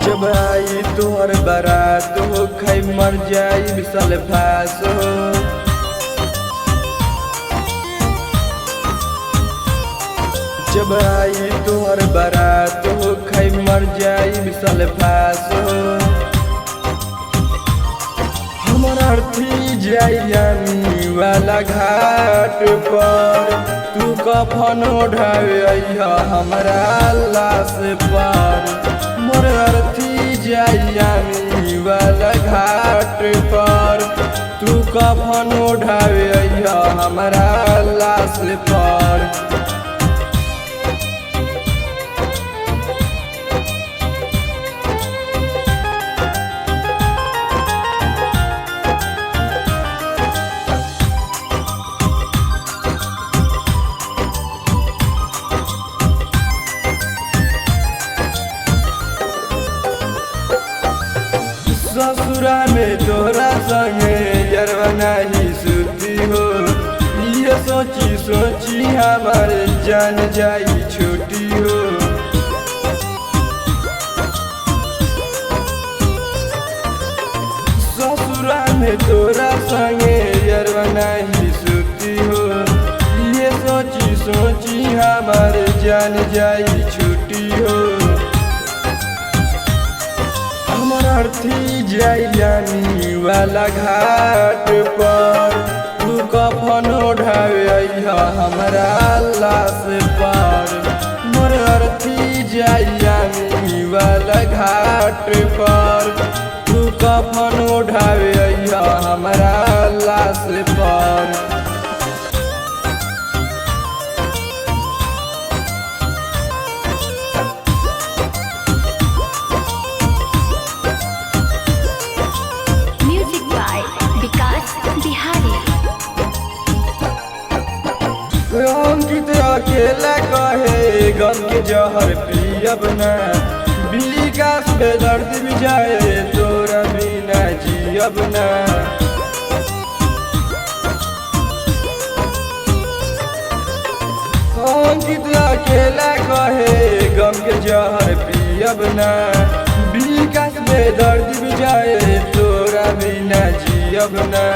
जब आई तोहर बारात हो खाई मर जाई विशाल फास हो। जब आई तोहर बारात हो खाई मर जाई विशाल फास हो। हमर अर्थी जाई वाला घाट पर तू कफन ओढ़ावे अइहा हमरा लाश पर। मोर अर्थी जाई वाला घाट पर तू कफन ओढ़ावे अइहा हमरा लाश पर। ससुरा में तोरा संगे जरवा नहीं सुती हो। ये सोची सोची हमार जान जाई छोटी हो। ससुरा में तोरा संगे जरवा नहीं सुती हो। ये सोची सोची हमार जान जाई छोटी हो। अर्थी जाई वाला घाट पर तू कफन ओढ़ावे अइहा हमरा लाश पर। मोर अर्थी जाई वाला घाट पर तू कफन ओढ़ावे अइहा हमरा लाश पर। अंकित अकेला कहे गम के जहर पियब ना। विकास पे दर्द भी जाए तोरा बिना जियब ना। अंकित अकेला कहे गम के जहर पियब ना। विकास पे दर्द भी जाए तोरा बिना जियब ना।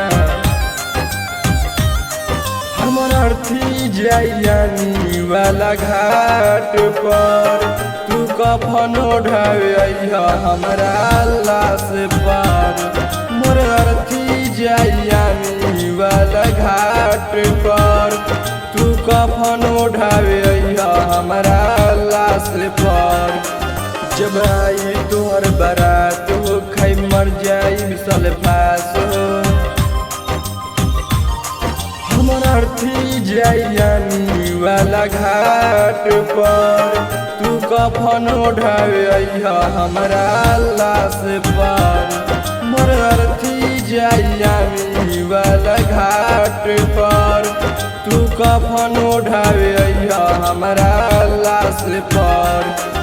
हमर अर्थी जाई वाला घाट पर तू कफन ओढ़ावे अइहा हमरा लाश पर। मोर अर्थी जाई वाला घाट पर तू कफन ओढ़ावे अइहा हमरा लाश पर। जब आई तोहर बारात हो खाई मर जाई विशाल फास हो। हमर अर्थी जाई वाला घाट पर तू कफन ओढ़ावे अइहा हमरा लाश पर। मोर अर्थी जाई वाला घाट पर तू कफन ओढ़ावे अइहा हमरा लाश पर।